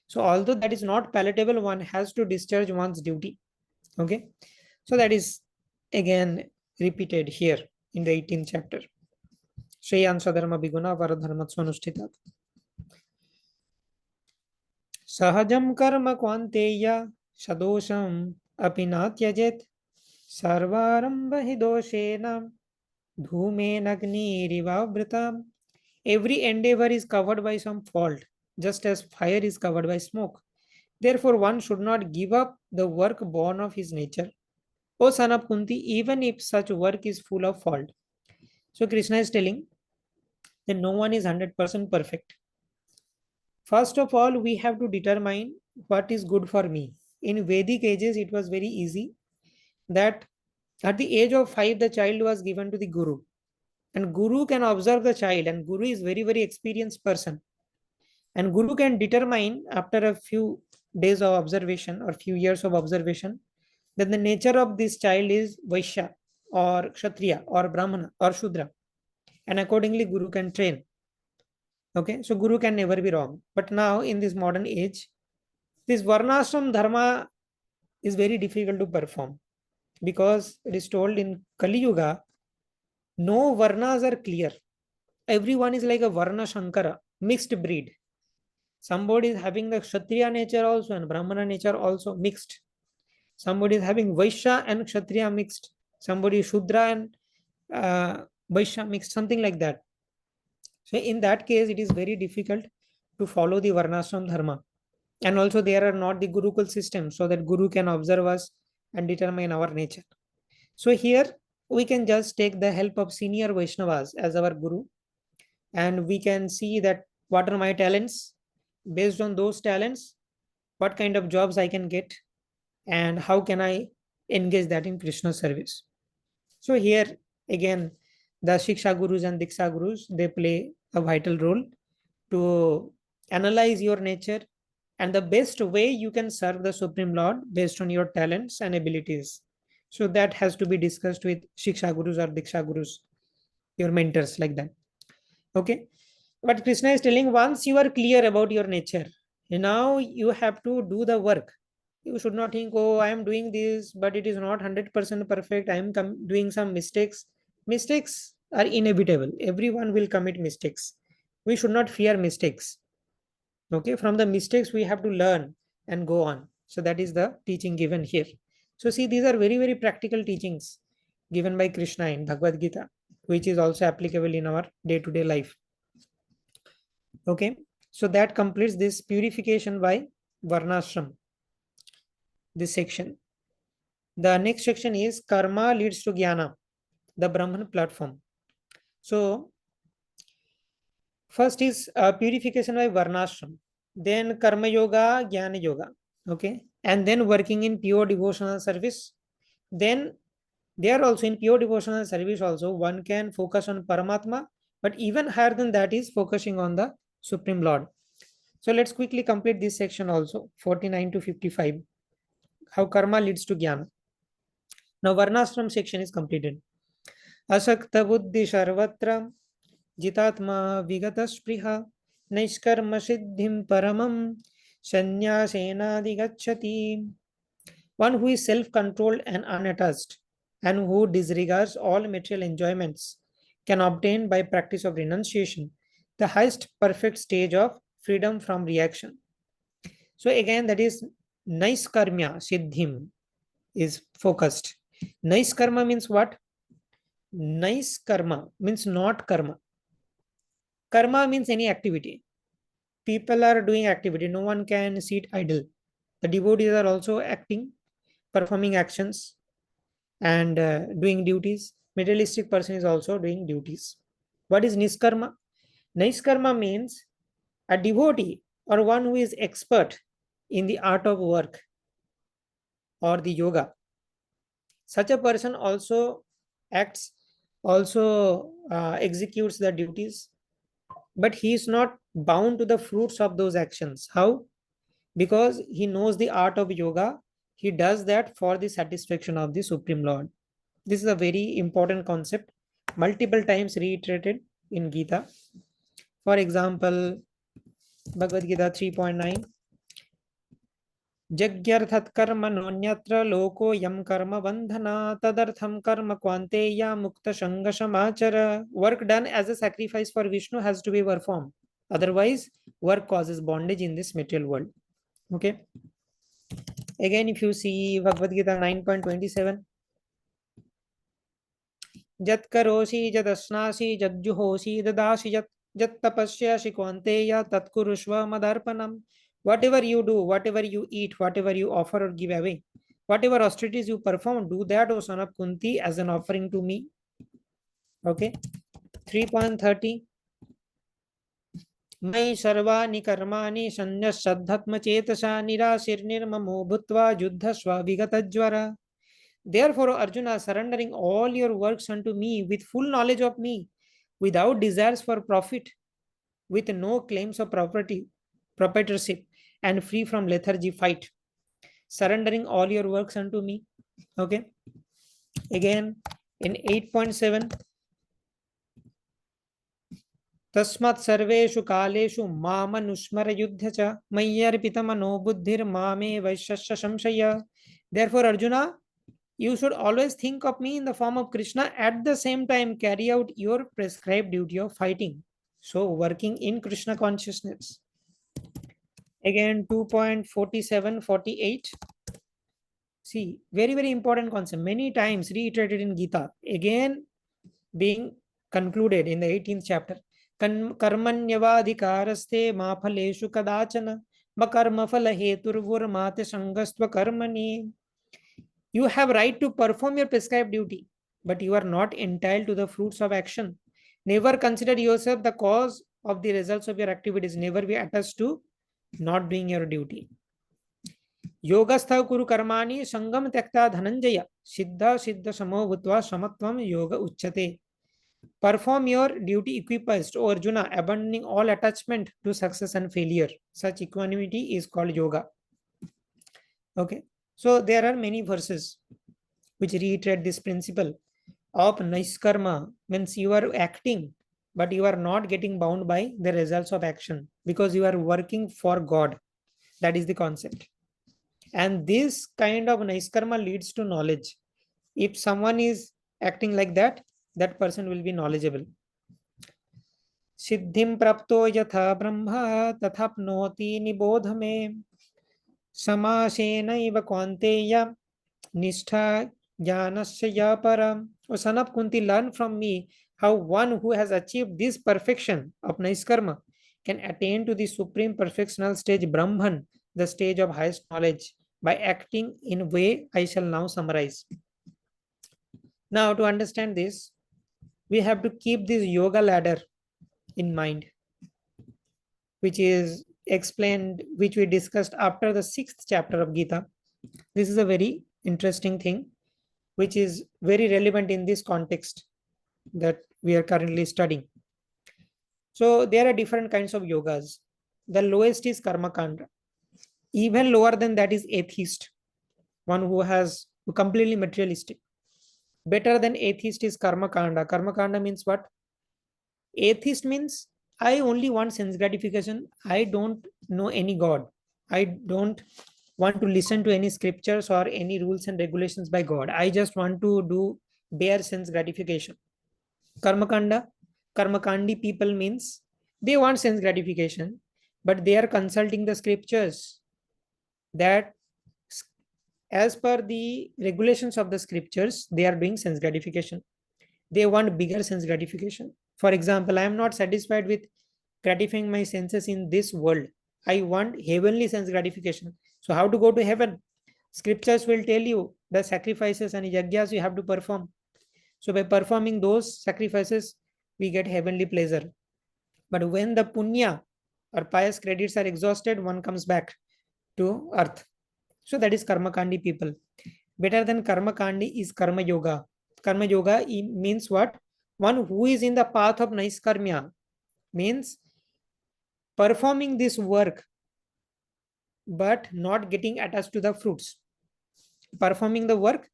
So although that is not palatable, one has to discharge one's duty. Okay. So that is again repeated here in the 18th chapter. Shreyan Swadharma Biguna Varadharmatsanushtitat. Sahajam karma kvanteya sadosham apinatyajit sarvaramba hidoshena dhumen agnirivavritam. Every endeavor is covered by some fault, just as fire is covered by smoke. Therefore, one should not give up the work born of his nature. O son of Kunti, even if such work is full of fault. So, Krishna is telling that no one is 100% perfect. First of all, we have to determine what is good for me. In Vedic ages, it was very easy that at the age of 5, the child was given to the Guru. And Guru can observe the child, and Guru is very, very experienced person. And Guru can determine after a few days of observation or few years of observation that the nature of this child is Vaishya or Kshatriya or Brahmana or Shudra. And accordingly, Guru can train. Okay, so Guru can never be wrong. But now in this modern age, this Varnashram Dharma is very difficult to perform because it is told in Kali Yuga, no Varnas are clear. Everyone is like a Varna Shankara, mixed breed. Somebody is having the Kshatriya nature also and Brahmana nature also mixed. Somebody is having Vaishya and Kshatriya mixed. Somebody is Shudra and Vaishya mixed, something like that. So in that case, it is very difficult to follow the Varnashram Dharma. And also there are not the Gurukul system so that Guru can observe us and determine our nature. So here we can just take the help of senior Vaishnavas as our Guru. And we can see that what are my talents. Based on those talents, what kind of jobs I can get and how can I engage that in Krishna service. So here again, the Shiksha Gurus and Diksha Gurus, they play a vital role to analyze your nature and the best way you can serve the Supreme Lord based on your talents and abilities. So that has to be discussed with Shiksha Gurus or Diksha Gurus, your mentors like that. Okay. But Krishna is telling once you are clear about your nature, now you have to do the work. You should not think, oh, I am doing this, but it is not 100% perfect. I am doing some mistakes. Mistakes are inevitable. Everyone will commit mistakes. We should not fear mistakes. Okay, from the mistakes we have to learn and go on. So that is the teaching given here. So see, these are very, very practical teachings given by Krishna in Bhagavad Gita, which is also applicable in our day-to-day life. Okay, so that completes this purification by Varnashram, this section. The next section is Karma leads to Jnana, the Brahman platform. So first is purification by Varnashram, then Karma Yoga, Jnana Yoga. Okay, and then working in pure devotional service. Then there also in pure devotional service also one can focus on Paramatma, but even higher than that is focusing on the Supreme Lord. So let's quickly complete this section also, 49 to 55, how karma leads to jnana. Now Varnashram section is completed. Asakta buddhi sarvatra jitatma vigata spriha naiskarma siddhim paramam sanyasena digachati. One who is self-controlled and unattached and who disregards all material enjoyments can obtain by practice of renunciation the highest perfect stage of freedom from reaction. So again, that is naiskarmya siddhim is focused. Naiskarma means what? Naiskarma means not karma. Karma means any activity. People are doing activity. No one can sit idle. The devotees are also acting, performing actions and doing duties. Materialistic person is also doing duties. What is niskarma? Niskarma means a devotee or one who is expert in the art of work or the yoga. Such a person also acts, also executes the duties, but he is not bound to the fruits of those actions. How? Because he knows the art of yoga, he does that for the satisfaction of the Supreme Lord. This is a very important concept, multiple times reiterated in Gita. For example, Bhagavad Gita 3.9. Jagyarthat karma nonyatra loko yam karma bandhana tadartham karma kwanteya mukta shanga shamachara. Work done as a sacrifice for Vishnu has to be performed. Otherwise, work causes bondage in this material world. Okay. Again, if you see Bhagavad Gita 9.27. Jat karosi jadasnasi jadjuhosi dadashi jat tapasyashi kwanteya tat kurushva madarpanam. Whatever you do, whatever you eat, whatever you offer or give away, whatever austerities you perform, do that, O son of Kunti, as an offering to me. Okay. 3.30. Mai sarvani karmani sanyassaddhatma chetasa nirasirnirmamo bhutva juddhasva vigatajvara. Therefore, Arjuna, surrendering all your works unto me with full knowledge of me, without desires for profit, with no claims of proprietorship, and free from lethargy, fight. Surrendering all your works unto me. Okay. Again, in 8.7. Tasmat sarveshu kaleshu mamanushmara yuddha cha mayyarpitamano buddhir mame vaishasya samshaya. Therefore, Arjuna, you should always think of me in the form of Krishna. At the same time, carry out your prescribed duty of fighting. So, working in Krishna consciousness. Again, 2.47-48. See, very, very important concept. Many times reiterated in Gita. Again, being concluded in the 18th chapter. Karmanyavadhikaraste ma phaleshu kadachana ma karma phala heturvur mate sangastva karmani. You have right to perform your prescribed duty, but you are not entitled to the fruits of action. Never consider yourself the cause of the results of your activities. Never be attached to not doing your duty. Yogastha kuru karmani sangam tyakta dhananjaya siddha siddha samo bhutva samatvam yoga uchyate. Perform your duty equipoised, O Arjuna, abandoning all attachment to success and failure. Such equanimity is called yoga. Okay. So there are many verses which reiterate this principle of Naiskarma, means you are acting, but you are not getting bound by the results of action because you are working for God. That is the concept. And this kind of Naiskarma leads to knowledge. If someone is acting like that, that person will be knowledgeable. Siddhim prapto yatha brahma tathapnoti nibodhame samasena iva kwanteya nishtha jnanasya param. O son of Kunti, learn from me how one who has achieved this perfection of Naiskarma can attain to the supreme perfectional stage Brahman, the stage of highest knowledge, by acting in a way I shall now summarize. Now, to understand this, we have to keep this yoga ladder in mind, which is explained, which we discussed after the 6th chapter of Gita. This is a very interesting thing, which is very relevant in this context that we are currently studying. So there are different kinds of yogas. The lowest is karma kanda. Even lower than that is atheist, one who has completely materialistic. Better than atheist is karma kanda. Karma kanda means what? Atheist means I only want sense gratification. I don't know any God. I don't want to listen to any scriptures or any rules and regulations by God. I just want to do bare sense gratification. Karmakanda, Karmakandi people means they want sense gratification, but they are consulting the scriptures that as per the regulations of the scriptures, they are doing sense gratification. They want bigger sense gratification. For example, I am not satisfied with gratifying my senses in this world. I want heavenly sense gratification. So how to go to heaven? Scriptures will tell you the sacrifices and yagyas you have to perform. So by performing those sacrifices, we get heavenly pleasure. But when the punya or pious credits are exhausted, one comes back to earth. So that is karmakandi people. Better than karmakandi is karma yoga. Karma yoga means what? One who is in the path of naiskarmya, means performing this work but not getting attached to the fruits. Performing the work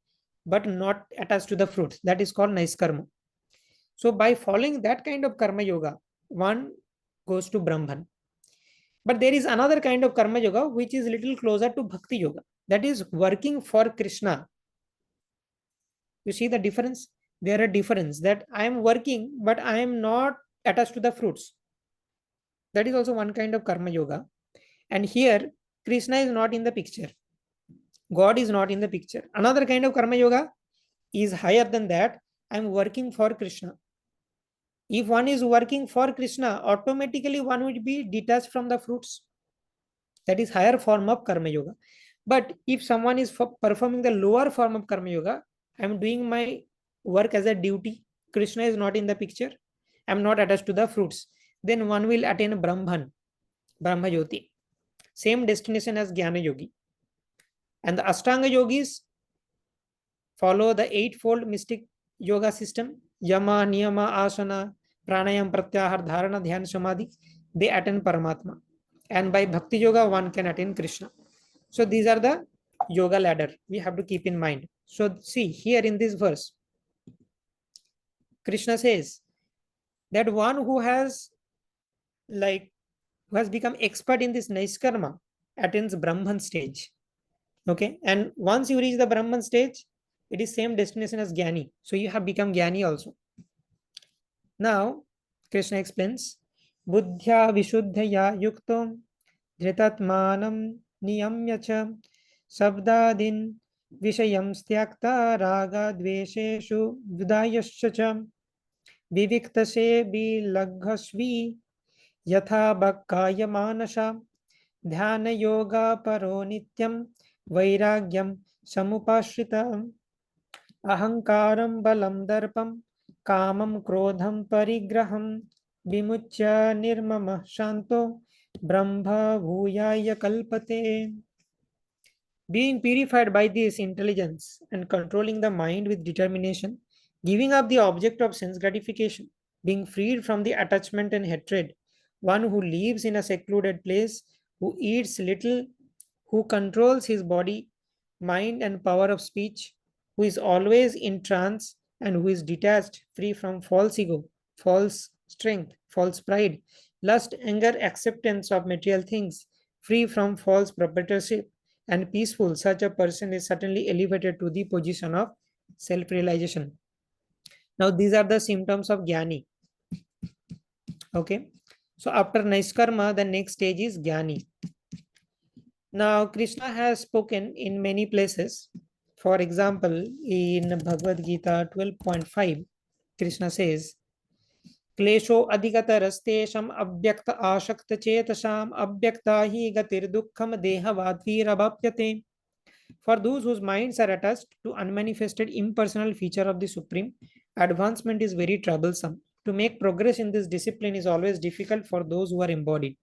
but not attached to the fruits. That is called Naiskarma. So by following that kind of karma yoga, one goes to Brahman. But there is another kind of karma yoga which is little closer to Bhakti yoga. That is working for Krishna. You see the difference? There are difference that I am working, but I am not attached to the fruits. That is also one kind of karma yoga. And here, Krishna is not in the picture. God is not in the picture. Another kind of karma yoga is higher than that. I am working for Krishna. If one is working for Krishna, automatically one would be detached from the fruits. That is higher form of karma yoga. But if someone is performing the lower form of karma yoga, I am doing my work as a duty. Krishna is not in the picture. I am not attached to the fruits. Then one will attain Brahman, Brahma Yoti. Same destination as Jnana Yogi. And the Ashtanga yogis follow the eightfold mystic yoga system. Yama, Niyama, Asana, Pranayam, Pratyahar, Dharana, Dhyan, Samadhi. They attain Paramatma. And by Bhakti Yoga, one can attain Krishna. So these are the yoga ladder we have to keep in mind. So see here in this verse, Krishna says that one who has become expert in this Naiskarma attains Brahman stage. Okay, and once you reach the Brahman stage, it is same destination as Jnani. So you have become Jnani also. Now Krishna explains, Buddhya Vishuddhaya Yuktam Dhritatmanam Niyamya cha Sabdadin Vishayam Styakta Raga Dvesheshu Vidayascha cha Viviktase Bilaghasvi Yatha Bhakkaya Manasha Dhyana Yoga Paro Nityam Vairagyam Samupashrita Ahankaram Balam Darpam Kamam Krodham Parigraham Vimuchya Nirmama Shanto Brahma Bhuyaya Kalpate. Being purified by this intelligence and controlling the mind with determination, giving up the object of sense gratification, being freed from the attachment and hatred, one who lives in a secluded place, who eats little, who controls his body, mind, and power of speech, who is always in trance, and who is detached, free from false ego, false strength, false pride, lust, anger, acceptance of material things, free from false proprietorship, and peaceful, such a person is certainly elevated to the position of self-realization. Now, these are the symptoms of Jnani. Okay. So, after Naiskarma, the next stage is Jnani. Now, Krishna has spoken in many places. For example, in Bhagavad Gita 12.5, Krishna says, Klesho adhigatarastesham avyakta ashakta chetasham avyakta hi gatirdukham dehavadvirabhapyate. For those whose minds are attached to unmanifested impersonal feature of the Supreme, advancement is very troublesome. To make progress in this discipline is always difficult for those who are embodied.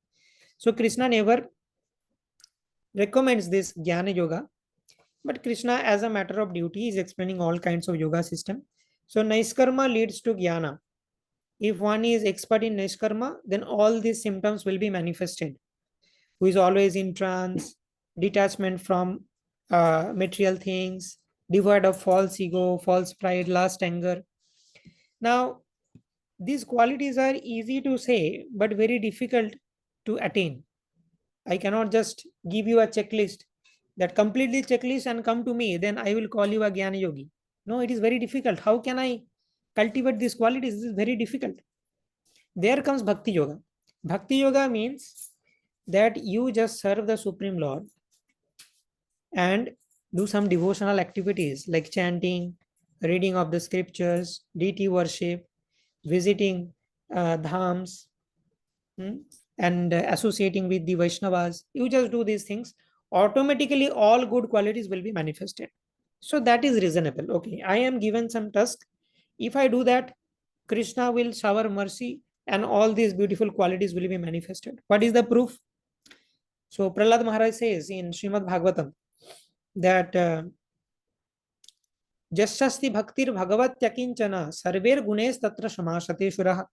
So Krishna never recommends this Jnana Yoga, but Krishna, as a matter of duty, is explaining all kinds of yoga system. So Naiskarma leads to Jnana. If one is expert in Naiskarma, then all these symptoms will be manifested. Who is always in trance, detachment from material things, devoid of false ego, false pride, lust, anger. Now, these qualities are easy to say, but very difficult to attain. I cannot just give you a checklist that completely checklist and come to me, then I will call you a Jnana Yogi. No, it is very difficult. How can I cultivate these qualities? This is very difficult. There comes Bhakti Yoga. Bhakti Yoga means that you just serve the Supreme Lord and do some devotional activities like chanting, reading of the scriptures, deity worship, visiting dhams, and associating with the Vaishnavas. You just do these things, automatically all good qualities will be manifested. So that is reasonable. Okay, I am given some task. If I do that, Krishna will shower mercy and all these beautiful qualities will be manifested. What is the proof? So Prahlad Maharaj says in Srimad Bhagavatam that Jasyasti bhaktir bhagavat yakinchana sarver gunes tatra samashate shuraha.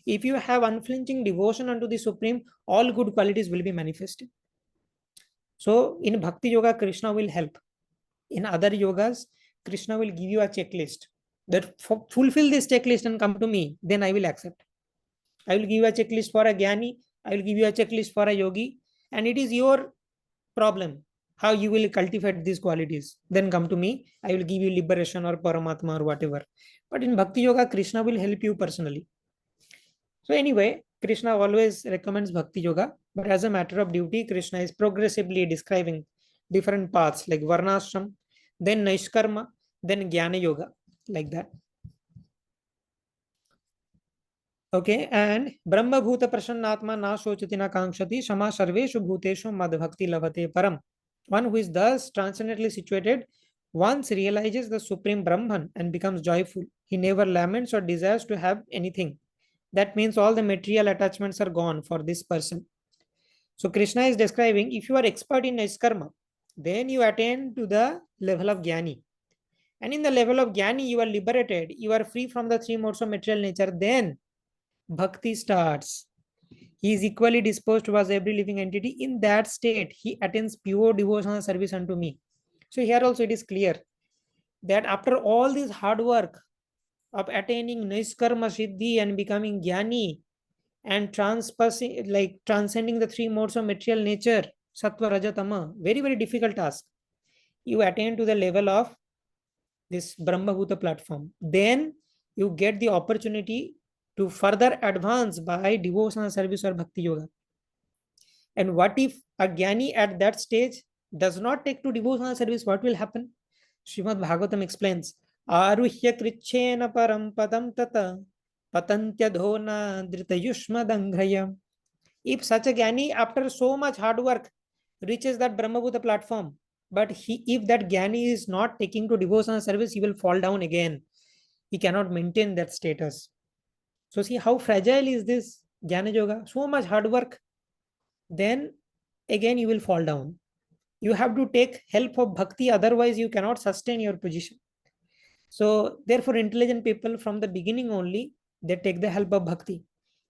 If you have unflinching devotion unto the Supreme, all good qualities will be manifested. So in Bhakti Yoga, Krishna will help. In other yogas, Krishna will give you a checklist that fulfill this checklist and come to me, then I will accept. I will give you a checklist for a Jnani, I will give you a checklist for a yogi, and it is your problem how you will cultivate these qualities. Then come to me, I will give you liberation or Paramatma or whatever. But in Bhakti Yoga, Krishna will help you personally. So anyway, Krishna always recommends Bhakti Yoga, but as a matter of duty, Krishna is progressively describing different paths like Varnashram, then Naishkarma, then Jnana Yoga, like that. Okay, and Brahma Bhuta Prasannatma na Shochati na Kankshati Shama Sarveshu Bhuteshu Mad Bhakti Lavate Param. One who is thus transcendently situated once realizes the Supreme Brahman and becomes joyful. He never laments or desires to have anything. That means all the material attachments are gone for this person. So Krishna is describing, if you are expert in Niskarma, then you attain to the level of Jnani. And in the level of Jnani, you are liberated. You are free from the three modes of material nature. Then Bhakti starts. He is equally disposed towards every living entity. In that state, he attains pure devotional service unto me. So here also it is clear that after all this hard work of attaining Niskarma Siddhi and becoming Jnani and transcending the three modes of material nature, Sattva, Raja, Tama, very, very difficult task. You attain to the level of this Brahma Bhuta platform. Then you get the opportunity to further advance by devotional service or Bhakti Yoga. And what if a Jnani at that stage does not take to devotional service? What will happen? Srimad Bhagavatam explains, Aruhya Krichena Param Padam Tata Patantya Dhona Drita Yushma Dangraya. If such a Jnani, after so much hard work, reaches that Brahma Bhuta platform, but if that Jnani is not taking to devotional service, he will fall down again. He cannot maintain that status. So see how fragile is this Jnana Yoga? So much hard work. Then again you will fall down. You have to take help of Bhakti, otherwise you cannot sustain your position. So therefore intelligent people from the beginning only, they take the help of Bhakti.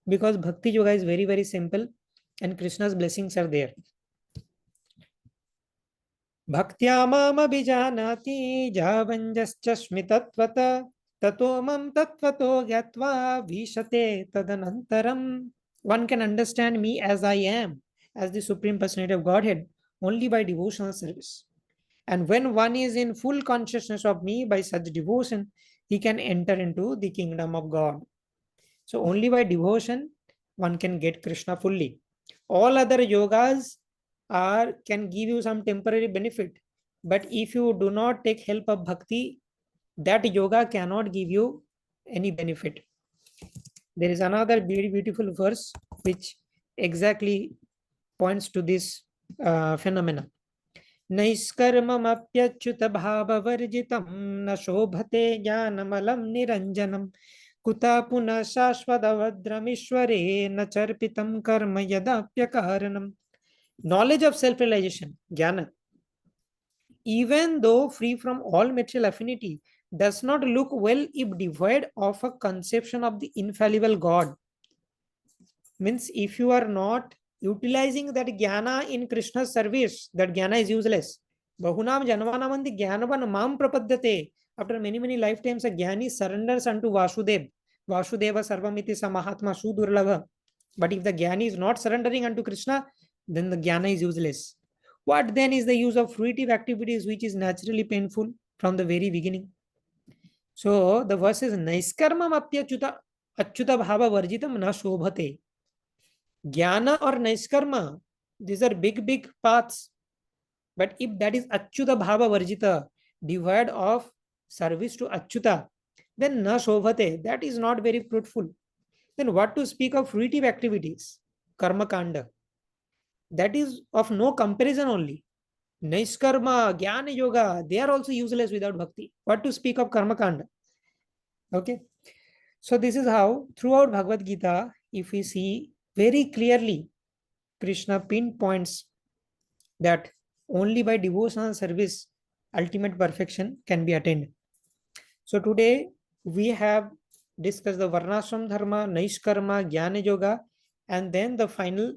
Because Bhakti Yoga is very, very simple and Krishna's blessings are there. Bhaktya mama bijanati javanjascha smitatvata tato mam tatvato gyatva vishate tadanantaram. One can understand me as I am, as the Supreme Personality of Godhead, only by devotional service. And when one is in full consciousness of me by such devotion, he can enter into the kingdom of God. So only by devotion, one can get Krishna fully. All other yogas can give you some temporary benefit. But if you do not take help of Bhakti, that yoga cannot give you any benefit. There is another very beautiful verse which exactly points to this phenomena. Naiskarmamapyachyuta bhava varjitam na shobhate jnanamalam niranjanam kuta puna shashvadavadramishware na charpitam karma yadapyakaranam. Knowledge of self-realization, jnana, even though free from all material affinity, does not look well if devoid of a conception of the infallible God. Means if you are not utilizing that jnana in Krishna's service, that jnana is useless. Bahunam janvanamandi jnanavan mam prapadyate. After many, many lifetimes, a jnani surrenders unto Vasudev. Vasudeva sarvamiti samahatma sudurlabha. But if the jnani is not surrendering unto Krishna, then the jnana is useless. What then is the use of fruitive activities which is naturally painful from the very beginning? So the verse is Naiskarmam apyachyuta achyuta bhava varjitam na shobhate. Jnana or Naiskarma, these are big, big paths. But if that is achyuta bhava varjita, devoid of service to achyuta, then na shobhate, that is not very fruitful. Then what to speak of fruitive activities? Karma kanda. That is of no comparison only. Naiskarma, Jnana Yoga, they are also useless without Bhakti. What to speak of Karma Kanda? Okay. So this is how throughout Bhagavad Gita, if we see very clearly, Krishna pinpoints that only by devotional service, ultimate perfection can be attained. So today we have discussed the Varnashram Dharma, Naishkarma, Jnana Yoga, and then the final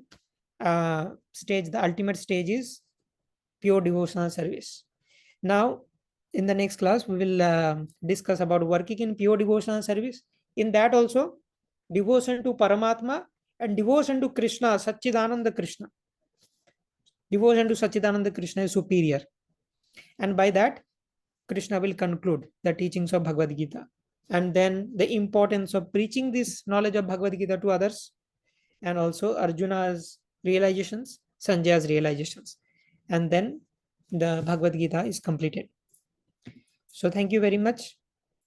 stage, the ultimate stage is pure devotional service. Now, In the next class, we will discuss about working in pure devotional service. In that also, devotion to Paramatma and devotion to Krishna, Satchidananda Krishna. Devotion to Satchidananda Krishna is superior. And by that, Krishna will conclude the teachings of Bhagavad Gita. And then the importance of preaching this knowledge of Bhagavad Gita to others, and also Arjuna's realizations, Sanjaya's realizations. And then the Bhagavad Gita is completed. So thank you very much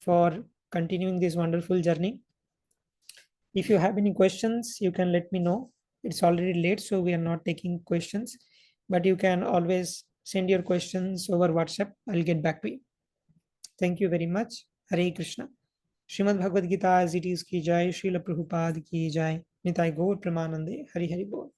for continuing this wonderful journey. If you have any questions, you can let me know. It's already late, so we are not taking questions, but you can always send your questions over WhatsApp. I'll get back to you. Thank you very much. Hare Krishna. Srimad Bhagavad Gita as it is ki jai, Srila Prabhupada ki jai. Nitai Gaur Pramanande. Hari Hari Bol.